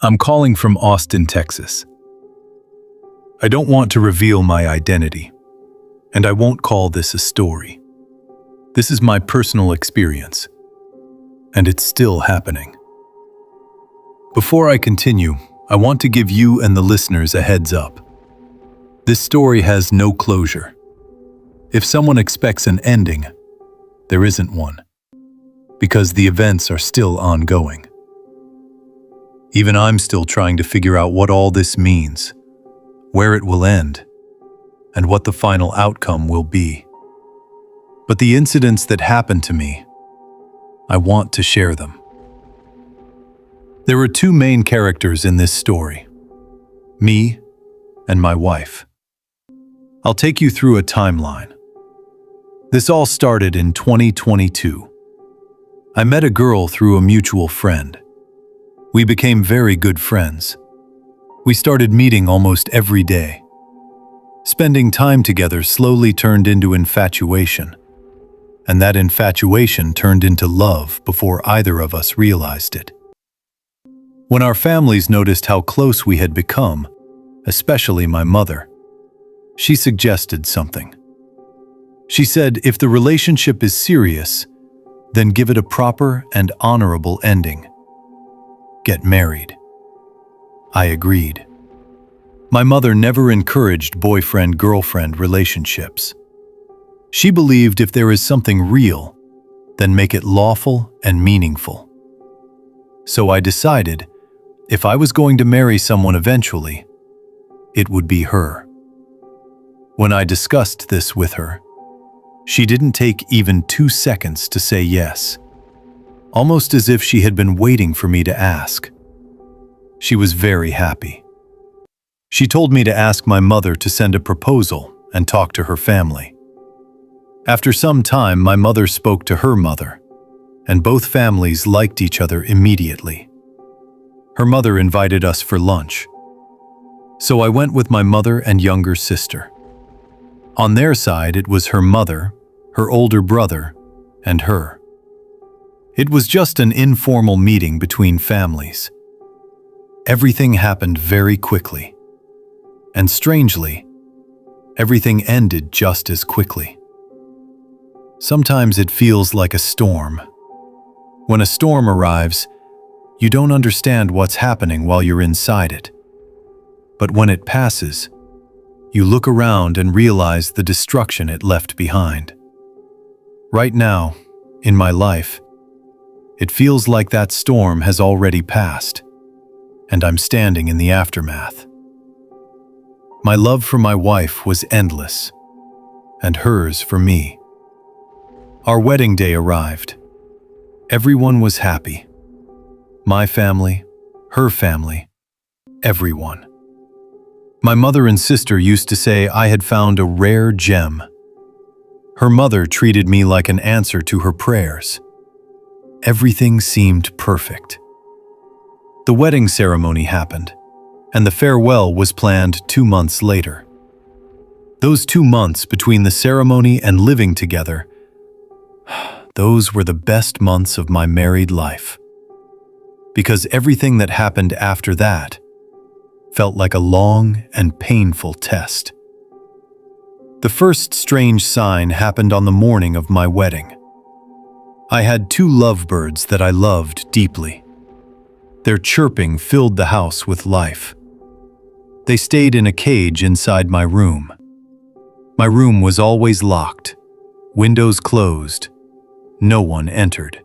I'm calling from Austin, Texas. I don't want to reveal my identity, and I won't call this a story. This is my personal experience, and it's still happening. Before I continue, I want to give you and the listeners a heads up. This story has no closure. If someone expects an ending, there isn't one, because the events are still ongoing. Even I'm still trying to figure out what all this means, where it will end, and what the final outcome will be. But the incidents that happened to me, I want to share them. There are two main characters in this story, me and my wife. I'll take you through a timeline. This all started in 2022. I met a girl through a mutual friend. We became very good friends. We started meeting almost every day. Spending time together slowly turned into infatuation, and that infatuation turned into love before either of us realized it. When our families noticed how close we had become, especially my mother, she suggested something. She said, if the relationship is serious, then give it a proper and honorable ending. Get married. I agreed. My mother never encouraged boyfriend-girlfriend relationships. She believed if there is something real, then make it lawful and meaningful. So I decided, if I was going to marry someone eventually, it would be her. When I discussed this with her, she didn't take even 2 seconds to say yes, almost as if she had been waiting for me to ask. She was very happy. She told me to ask my mother to send a proposal and talk to her family. After some time, my mother spoke to her mother, and both families liked each other immediately. Her mother invited us for lunch. So I went with my mother and younger sister. On their side, it was her mother, her older brother, and her. It was just an informal meeting between families. Everything happened very quickly. And strangely, everything ended just as quickly. Sometimes it feels like a storm. When a storm arrives, you don't understand what's happening while you're inside it. But when it passes, you look around and realize the destruction it left behind. Right now, in my life, it feels like that storm has already passed, and I'm standing in the aftermath. My love for my wife was endless, and hers for me. Our wedding day arrived. Everyone was happy. My family, her family, everyone. My mother and sister used to say I had found a rare gem. Her mother treated me like an answer to her prayers. Everything seemed perfect. The wedding ceremony happened, and the farewell was planned 2 months later. Those 2 months between the ceremony and living together, those were the best months of my married life. Because everything that happened after that felt like a long and painful test. The first strange sign happened on the morning of my wedding. I had 2 lovebirds that I loved deeply. Their chirping filled the house with life. They stayed in a cage inside my room. My room was always locked, windows closed, no one entered.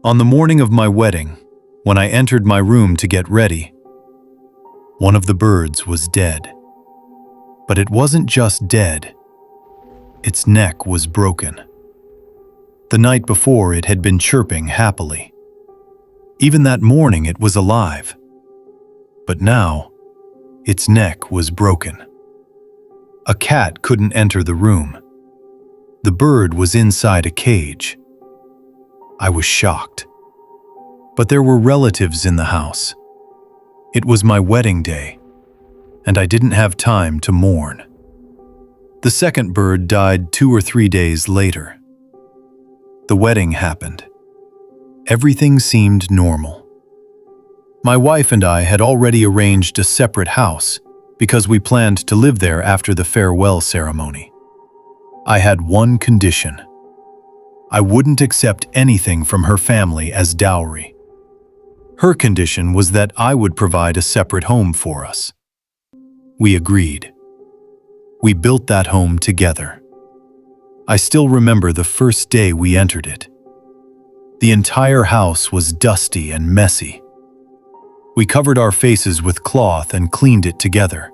On the morning of my wedding, when I entered my room to get ready, one of the birds was dead. But it wasn't just dead. Its neck was broken. The night before, it had been chirping happily. Even that morning, it was alive. But now, its neck was broken. A cat couldn't enter the room. The bird was inside a cage. I was shocked. But there were relatives in the house. It was my wedding day, and I didn't have time to mourn. The second bird died 2 or 3 days later. The wedding happened. Everything seemed normal. My wife and I had already arranged a separate house because we planned to live there after the farewell ceremony. I had one condition. I wouldn't accept anything from her family as dowry. Her condition was that I would provide a separate home for us. We agreed. We built that home together. I still remember the first day we entered it. The entire house was dusty and messy. We covered our faces with cloth and cleaned it together,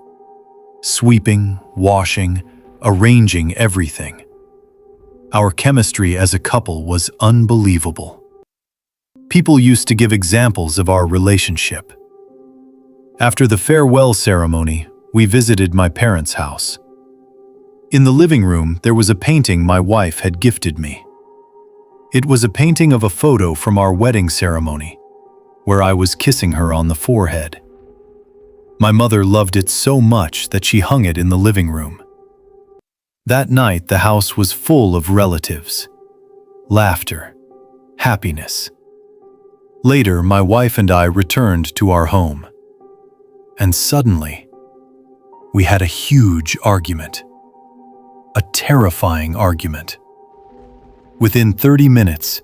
sweeping, washing, arranging everything. Our chemistry as a couple was unbelievable. People used to give examples of our relationship. After the farewell ceremony, we visited my parents' house. In the living room, there was a painting my wife had gifted me. It was a painting of a photo from our wedding ceremony, where I was kissing her on the forehead. My mother loved it so much that she hung it in the living room. That night, the house was full of relatives, laughter, happiness. Later, my wife and I returned to our home. And suddenly, we had a huge argument. A terrifying argument. Within 30 minutes,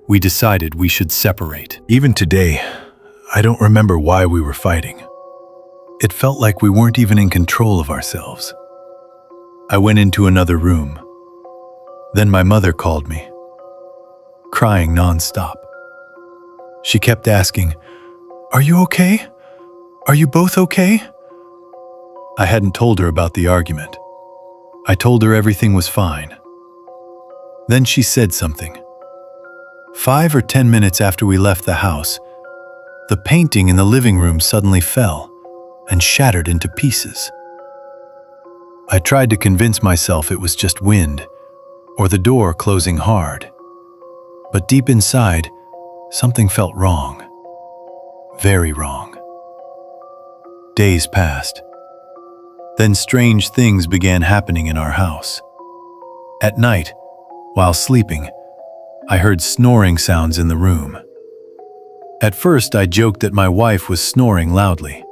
we decided we should separate. Even today, I don't remember why we were fighting. It felt like we weren't even in control of ourselves. I went into another room. Then my mother called me, crying nonstop. She kept asking, "Are you okay? Are you both okay?" I hadn't told her about the argument. I told her everything was fine. Then she said something. 5 or 10 minutes after we left the house, the painting in the living room suddenly fell and shattered into pieces. I tried to convince myself it was just wind or the door closing hard. But deep inside, something felt wrong. Very wrong. Days passed. Then strange things began happening in our house. At night, while sleeping, I heard snoring sounds in the room. At first, I joked that my wife was snoring loudly.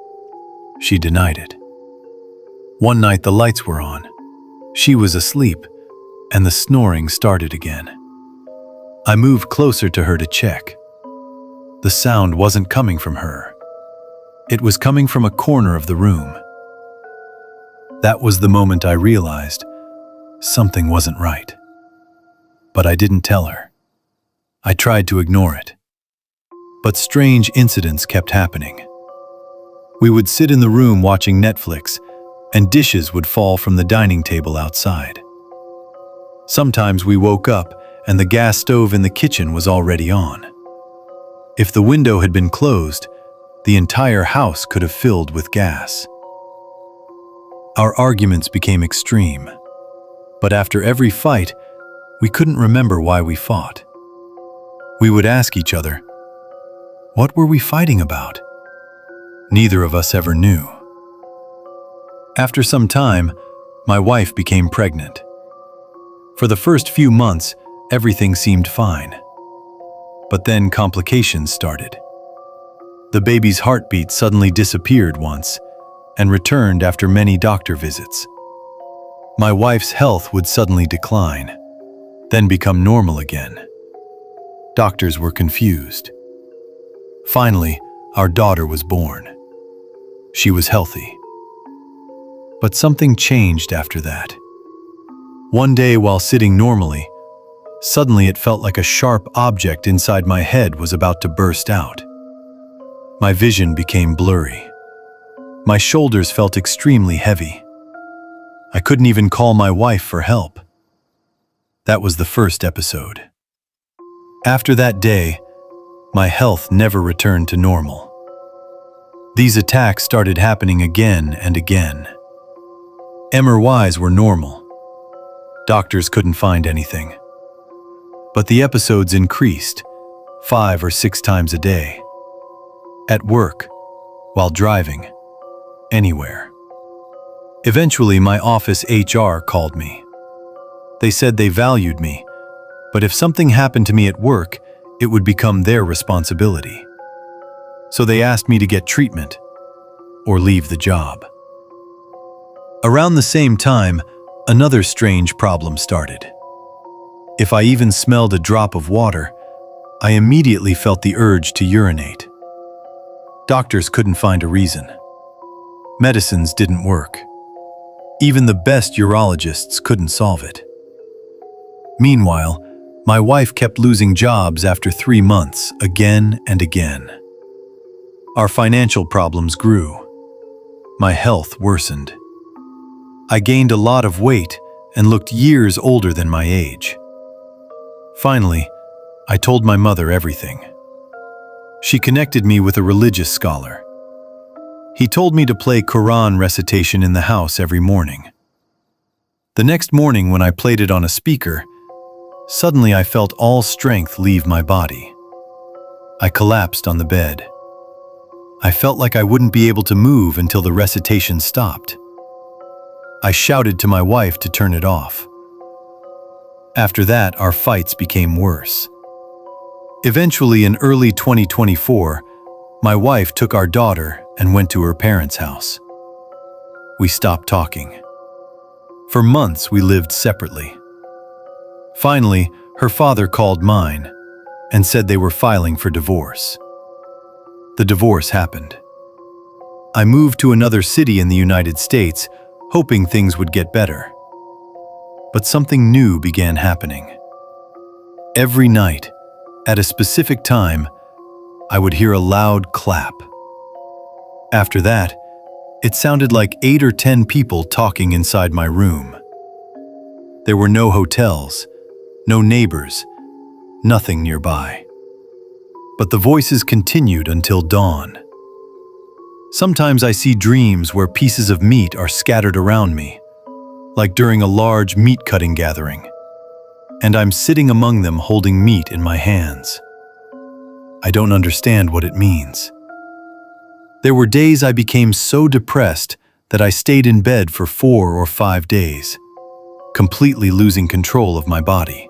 She denied it. One night, the lights were on. She was asleep, and the snoring started again. I moved closer to her to check. The sound wasn't coming from her. It was coming from a corner of the room. That was the moment I realized something wasn't right. But I didn't tell her. I tried to ignore it. But strange incidents kept happening. We would sit in the room watching Netflix, and dishes would fall from the dining table outside. Sometimes we woke up, and the gas stove in the kitchen was already on. If the window had been closed, the entire house could have filled with gas. Our arguments became extreme, but after every fight, we couldn't remember why we fought. We would ask each other, what were we fighting about? Neither of us ever knew. After some time, my wife became pregnant. For the first few months, everything seemed fine. But then complications started. The baby's heartbeat suddenly disappeared once and returned after many doctor visits. My wife's health would suddenly decline, then become normal again. Doctors were confused. Finally, our daughter was born. She was healthy. But something changed after that. One day while sitting normally, suddenly it felt like a sharp object inside my head was about to burst out. My vision became blurry. My shoulders felt extremely heavy. I couldn't even call my wife for help. That was the first episode. After that day, my health never returned to normal. These attacks started happening again and again. MRIs were normal. Doctors couldn't find anything. But the episodes increased 5 or 6 times a day. At work, while driving, anywhere. Eventually, my office HR called me. They said they valued me, but if something happened to me at work, it would become their responsibility. So they asked me to get treatment or leave the job. Around the same time, another strange problem started. If I even smelled a drop of water, I immediately felt the urge to urinate. Doctors couldn't find a reason. Medicines didn't work. Even the best urologists couldn't solve it. Meanwhile, my wife kept losing jobs after 3 months, again and again. Our financial problems grew. My health worsened. I gained a lot of weight and looked years older than my age. Finally, I told my mother everything. She connected me with a religious scholar. He told me to play Quran recitation in the house every morning. The next morning when I played it on a speaker, suddenly I felt all strength leave my body. I collapsed on the bed. I felt like I wouldn't be able to move until the recitation stopped. I shouted to my wife to turn it off. After that, our fights became worse. Eventually, in early 2024, my wife took our daughter and went to her parents' house. We stopped talking. For months, we lived separately. Finally, her father called mine and said they were filing for divorce. The divorce happened. I moved to another city in the United States, hoping things would get better. But something new began happening. Every night, at a specific time, I would hear a loud clap. After that, it sounded like 8 or 10 people talking inside my room. There were no hotels, no neighbors, nothing nearby. But the voices continued until dawn. Sometimes I see dreams where pieces of meat are scattered around me, like during a large meat-cutting gathering, and I'm sitting among them holding meat in my hands. I don't understand what it means. There were days I became so depressed that I stayed in bed for 4 or 5 days, completely losing control of my body.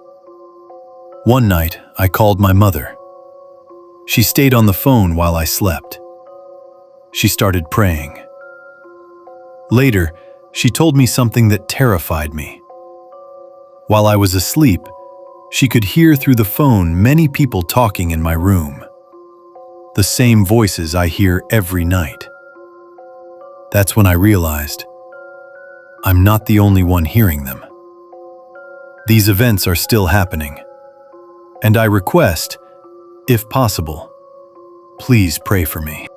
One night, I called my mother. She stayed on the phone while I slept. She started praying. Later, she told me something that terrified me. While I was asleep, she could hear through the phone many people talking in my room. The same voices I hear every night. That's when I realized I'm not the only one hearing them. These events are still happening, and I request, if possible, please pray for me.